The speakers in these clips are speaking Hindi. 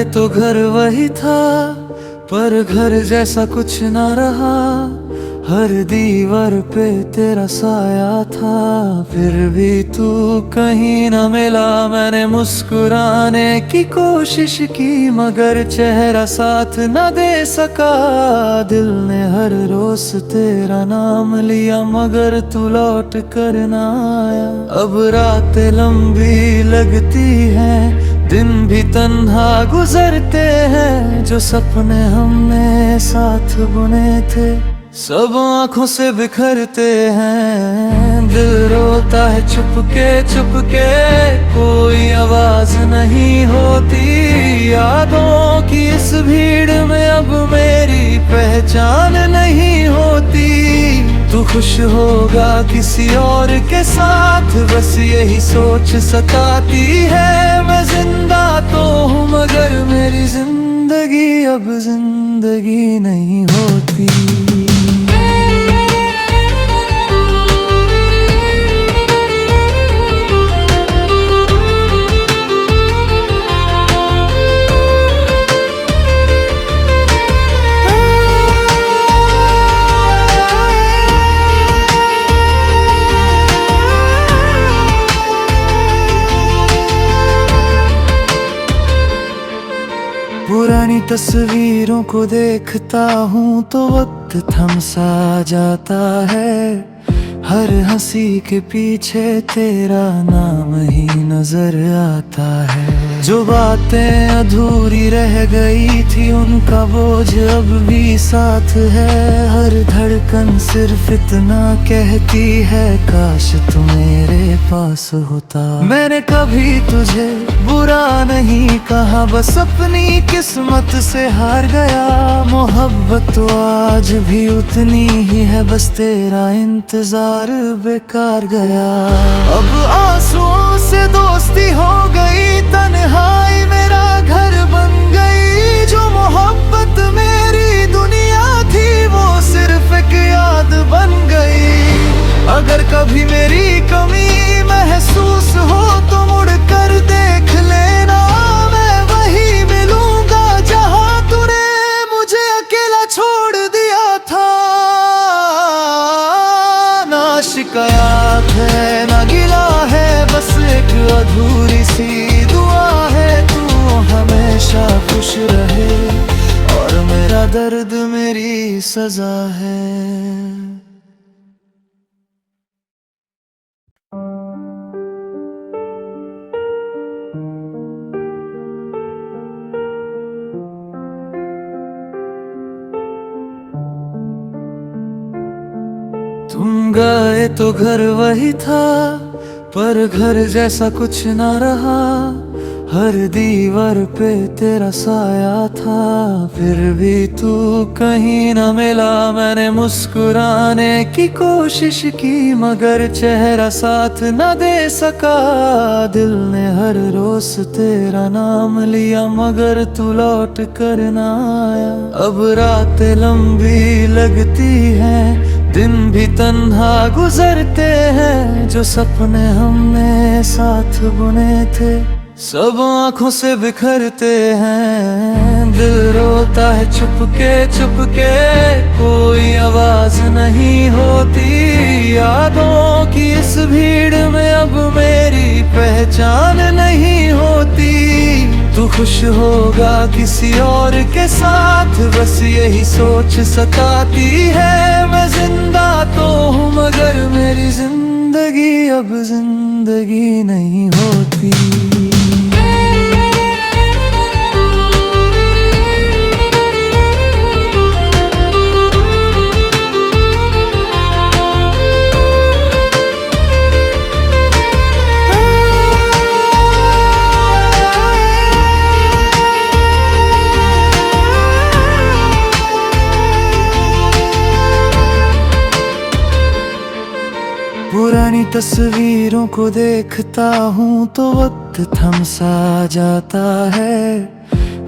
गए तो घर वही था, पर घर जैसा कुछ ना रहा। हर दीवार पे तेरा साया था, फिर भी तू कहीं न मिला। मैंने मुस्कुराने की कोशिश की, मगर चेहरा साथ न दे सका। दिल ने हर रोज तेरा नाम लिया, मगर तू लौट कर ना आया। अब रातें लंबी लगती हैं, दिन भी तन्हा गुजरते हैं। जो सपने हमने साथ बुने थे, सब आंखों से बिखरते हैं। दिल रोता है चुपके चुपके, कोई आवाज नहीं होती। यादों की इस भीड़ में अब मेरी पहचान नहीं होती। तू खुश होगा किसी और के साथ, बस यही सोच सताती है। मैं जिंदा तो हूँ, मगर मेरी जिंदगी अब जिंदगी नहीं होती। पुरानी तस्वीरों को देखता हूँ तो वक्त थम सा जाता है। हर हंसी के पीछे तेरा नाम ही नजर आता है। जो बातें अधूरी रह गई थी, उनका बोझ अब भी साथ है। हर धड़कन सिर्फ इतना कहती है, काश तू मेरे पास होता। मैंने कभी तुझे बुरा नहीं कहा, बस अपनी किस्मत से हार गया। मोहब्बत तो आज भी उतनी ही है, बस तेरा इंतजार बेकार गया। अब आंसुओं से दोस्ती हो गई, तन्हाई मेरा घर बन गई। जो मोहब्बत मेरी दुनिया थी, वो सिर्फ एक याद बन गई। अगर कभी मेरी कमी महसूस हो तो मुड़ कर देख लेना। मैं वही मिलूंगा जहां तूने मुझे अकेला छोड़ दिया था। ना शिकायत है ना गिला है, बस एक अधूरी सी दुआ है। तू हमेशा खुश रहे, और मेरा दर्द मेरी सजा है। तुम गए तो घर वही था, पर घर जैसा कुछ ना रहा। हर दीवार पे तेरा साया था, फिर भी तू कहीं न मिला। मैंने मुस्कुराने की कोशिश की, मगर चेहरा साथ न दे सका। दिल ने हर रोज तेरा नाम लिया, मगर तू लौट कर ना आया। अब रातें लंबी लगती हैं, दिन भी तन्हा गुजरते हैं। जो सपने हमने साथ बुने थे, सब आंखों से बिखरते हैं। दिल रोता है चुपके चुपके, कोई आवाज नहीं होती। यादों की इस भीड़ में अब मेरी पहचान नहीं होती। तू खुश होगा किसी और के साथ, बस यही सोच सताती है। मैं जिंदा तो हूँ, मगर मेरी जिंदगी अब जिंदगी नहीं होती। पुरानी तस्वीरों को देखता हूँ तो वक्त थम सा जाता है।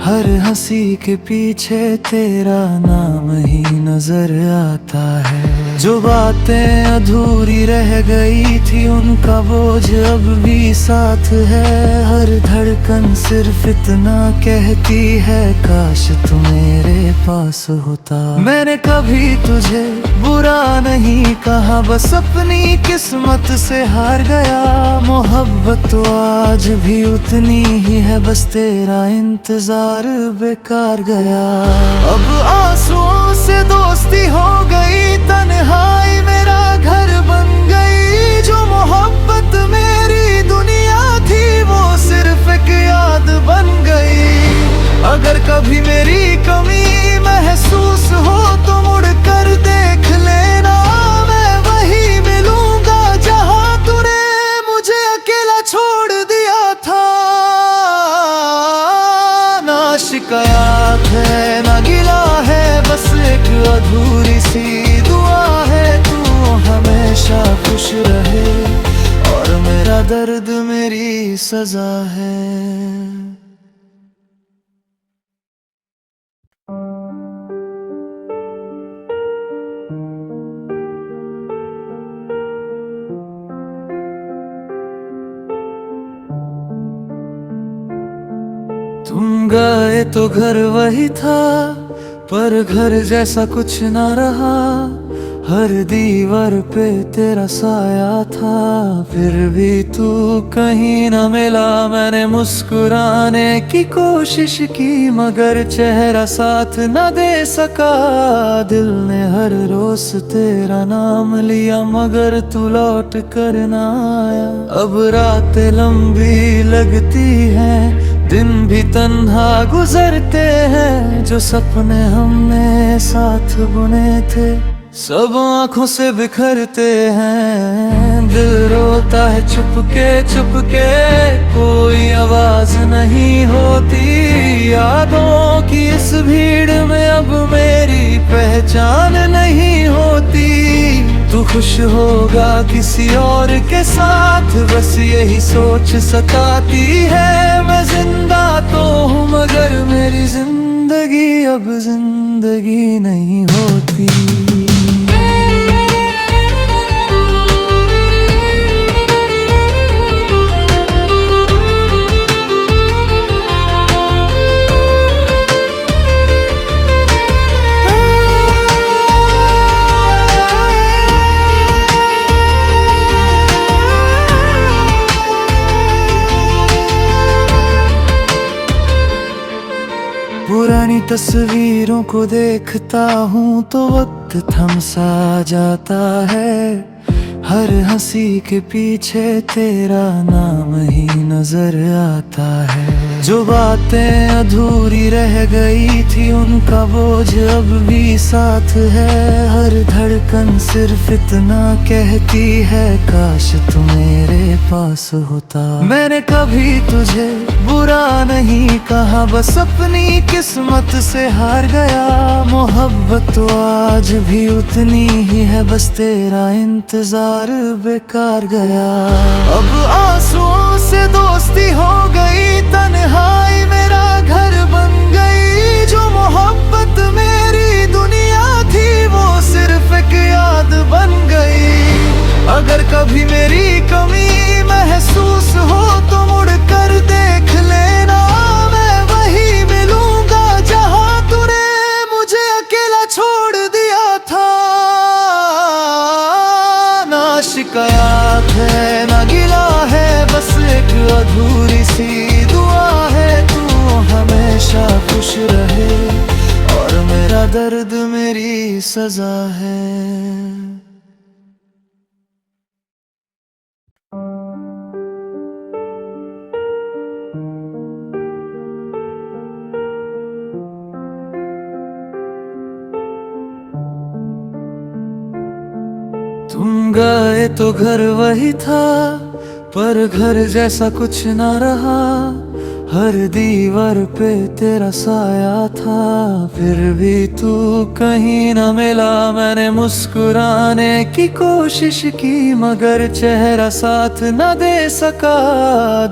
हर हंसी के पीछे तेरा नाम ही नजर आता है। जो बातें अधूरी रह गई थी उनका बोझ अब भी साथ है। हर धड़कन सिर्फ इतना कहती है, काश तू मेरे पास होता। मैंने कभी तुझे बुरा नहीं कहा, बस अपनी किस्मत से हार गया। मोहब्बत तो आज भी उतनी ही है, बस तेरा इंतजार बेकार गया। अब आंसुओं से दोस्ती हो गई, तन्हाई मेरा घर बन गई। जो मोहब्बत मेरी दुनिया थी वो सिर्फ एक याद बन गई। अगर कभी मेरी कमी महसूस हो तो मुड़ कर देख लेना, मैं वही मिलूंगा जहां तूने मुझे अकेला छोड़ दिया था। ना शिकायत है ना गिला है, बस एक अधूरी सी दुआ है तू हमेशा खुश रहे, और मेरा दर्द मेरी सजा है। तुम गए तो घर वही था, पर घर जैसा कुछ ना रहा। हर दीवार पे तेरा साया था, फिर भी तू कहीं ना मिला। मैंने मुस्कुराने की कोशिश की, मगर चेहरा साथ ना दे सका। दिल ने हर रोज तेरा नाम लिया, मगर तू लौट कर ना आया। अब रातें लंबी लगती हैं, दिन भी तन्हा गुजरते हैं। जो सपने हमने साथ बुने थे सब आंखों से बिखरते हैं। दिल रोता है चुपके चुपके, कोई आवाज नहीं होती। यादों की इस भीड़ में अब मेरी पहचान नहीं होती। तू खुश होगा किसी और के साथ, बस यही सोच सताती है। मैं जिंदा तो हूँ मगर मेरी जिंदगी अब जिंदगी नहीं होती। पुरानी तस्वीरों को देखता हूँ तो वक्त थम सा जाता है। हर हंसी के पीछे तेरा नाम ही नजर आता है। जो बातें अधूरी रह गई थी उनका बोझ अब भी साथ है। हर धड़कन सिर्फ इतना कहती है, काश तू मेरे पास होता। मैंने कभी तुझे बुरा नहीं कहा, बस अपनी किस्मत से हार गया। मोहब्बत तो आज भी उतनी ही है, बस तेरा इंतजार बेकार गया। अब आंसुओं से दोस्ती हो गई, तन्हाई मेरा घर बन गई। जो मोहब्बत मेरी दुनिया थी वो सिर्फ एक याद बन गई। अगर कभी मेरी कमी महसूस हो तो मुड़ कर देख लेना, मैं वही मिलूंगा जहां तूने मुझे अकेला छोड़ दिया था। ना शिकायत है ना गिला है, बस एक अधूरी सी दुआ है तू हमेशा खुश रहे, और मेरा दर्द मेरी सजा है। तुम गए तो घर वही था, पर घर जैसा कुछ ना रहा। हर दीवार पे तेरा साया था, फिर भी तू कहीं ना मिला। मैंने मुस्कुराने की कोशिश की, मगर चेहरा साथ न दे सका।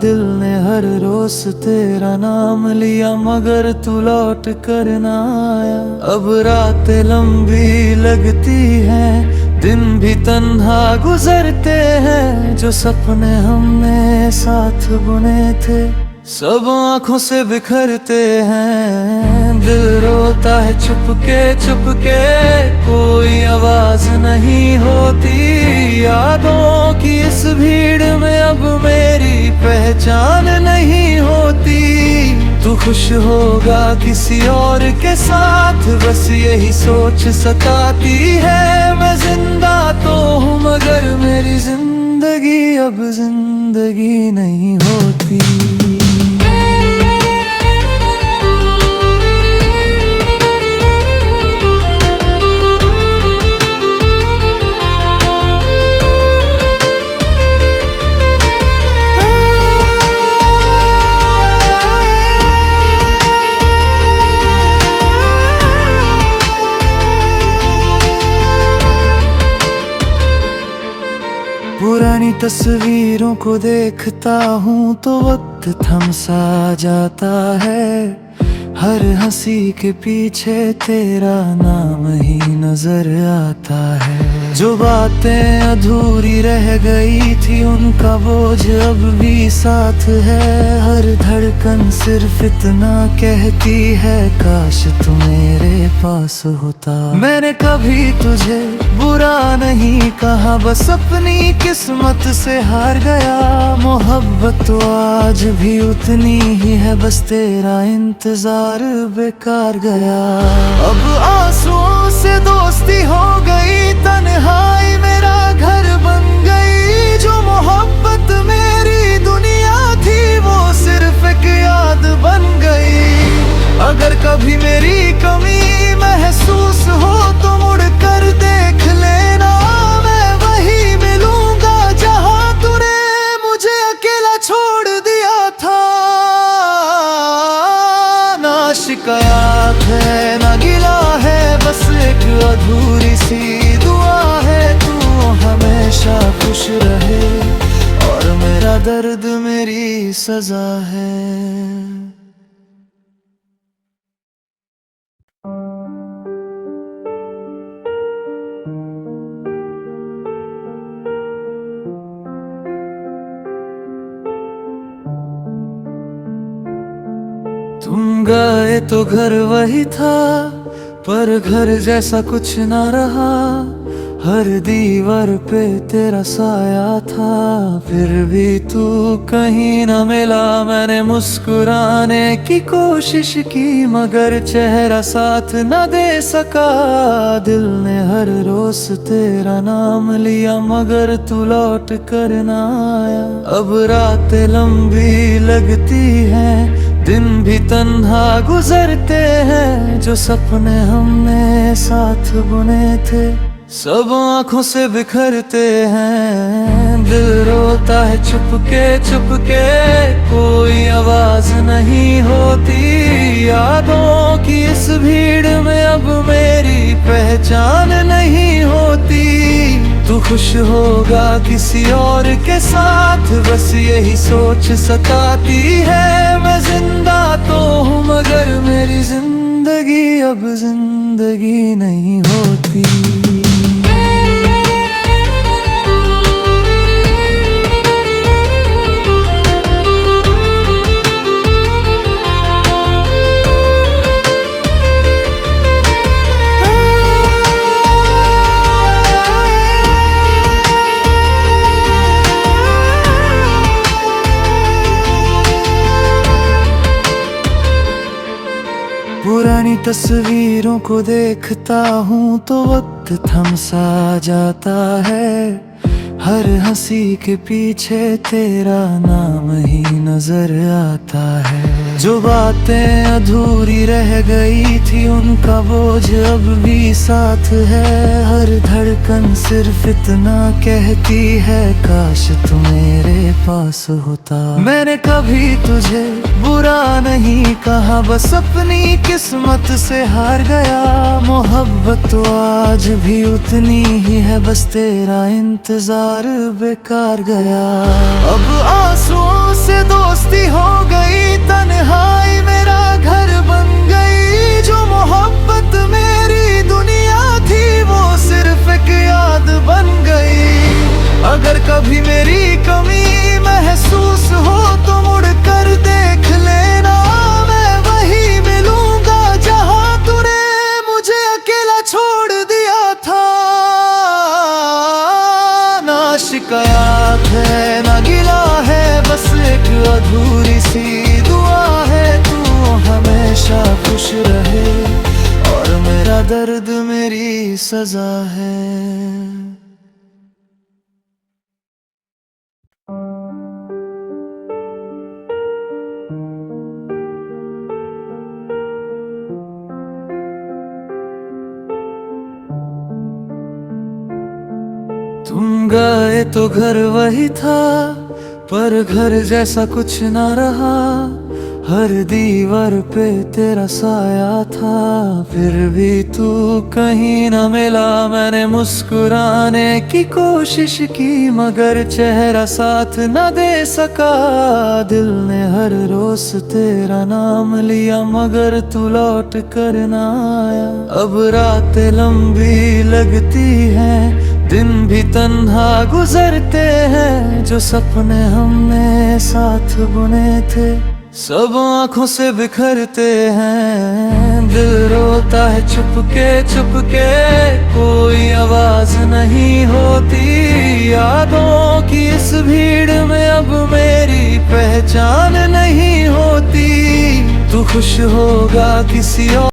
दिल ने हर रोज तेरा नाम लिया, मगर तू लौट कर ना आया। अब रातें लंबी लगती हैं, दिन भी तन्हा गुजरते हैं, जो सपने हमने साथ बुने थे सब आंखों से बिखरते हैं। दिल रोता है चुपके चुपके, कोई आवाज नहीं होती। यादों की इस भीड़ में अब मेरी पहचान नहीं होती। तू खुश होगा किसी और के साथ, बस यही सोच सताती है। मैं जिंदा तो हूँ मगर मेरी जिंदगी अब जिंदगी नहीं होती। पुरानी तस्वीरों को देखता हूँ तो वक्त थम सा जाता है। हर हंसी के पीछे तेरा नाम ही नजर आता है। जो बातें अधूरी रह गई थी उनका बोझ अब भी साथ है। हर धड़कन सिर्फ इतना कहती है, काश तू मेरे पास होता। मैंने कभी तुझे बुरा नहीं कहा, बस अपनी किस्मत से हार गया। मोहब्बत तो आज भी उतनी ही है, बस तेरा इंतजार बेकार गया। अब आंसुओं से दोस्ती हो गई, तन्हाई मेरा घर बन गई। जो मोहब्बत मेरी दुनिया थी वो सिर्फ एक याद बन गई। अगर कभी मेरी कमी महसूस हो तो मुड़ कर देख लेना। मैं वही मिलूंगा जहां तूने मुझे अकेला छोड़ दिया था। ना शिकायत है ना गिला है, बस एक अधूरी सी दुआ है। तू हमेशा खुश रहे और मेरा दर्द मेरी सजा है। तुम गए तो घर वही था, पर घर जैसा कुछ ना रहा। हर दीवार पे तेरा साया था, फिर भी तू कहीं ना मिला। मैंने मुस्कुराने की कोशिश की मगर चेहरा साथ ना दे सका। दिल ने हर रोज तेरा नाम लिया मगर तू लौट कर ना आया। अब रातें लंबी लगती हैं, दिन भी तन्हा गुजरते हैं। जो सपने हमने साथ बुने थे सब आंखों से बिखरते हैं। दिल रोता है चुपके चुपके, कोई आवाज नहीं होती। यादों की इस भीड़ में अब मेरी पहचान नहीं होती। तू खुश होगा किसी और के साथ, बस यही सोच सताती है। मैं जिंदा तो हूँ मगर मेरी जिंदगी अब जिंदगी नहीं होती। पुरानी तस्वीरों को देखता हूँ तो वक्त थम सा जाता है। हर हंसी के पीछे तेरा नाम ही नजर आता है। जो बातें अधूरी रह गई थी उनका बोझ अब भी साथ है। हर धड़कन सिर्फ इतना कहती है, काश तू मेरे पास होता। मैंने कभी तुझे बुरा नहीं कहा, बस अपनी किस्मत से हार गया। मोहब्बत तो आज भी उतनी ही है, बस तेरा इंतजार बेकार गया। अब आंसुओं से दोस्ती हो गई, तन्हाई मेरा घर बन गई। जो मोहब्बत मेरी दुनिया थी वो सिर्फ एक याद शिकायत है ना गिला है, बस एक अधूरी सी दुआ है तू हमेशा खुश रहे, और मेरा दर्द मेरी सजा है। तुम गए तो घर वही था, पर घर जैसा कुछ ना रहा, हर दीवार पे तेरा साया था, फिर भी तू कहीं ना मिला। मैंने मुस्कुराने की कोशिश की, मगर चेहरा साथ न दे सका। दिल ने हर रोज तेरा नाम लिया, मगर तू लौट कर ना आया। अब रातें लंबी लगती हैं, दिन भी तन्हा गुजरते हैं, जो सपने हमने साथ बुने थे सब आंखों से बिखरते हैं। दिल रोता है चुपके चुपके, कोई आवाज नहीं होती, यादों की इस भीड़ में अब मेरी पहचान नहीं होती। तू खुश होगा किसी और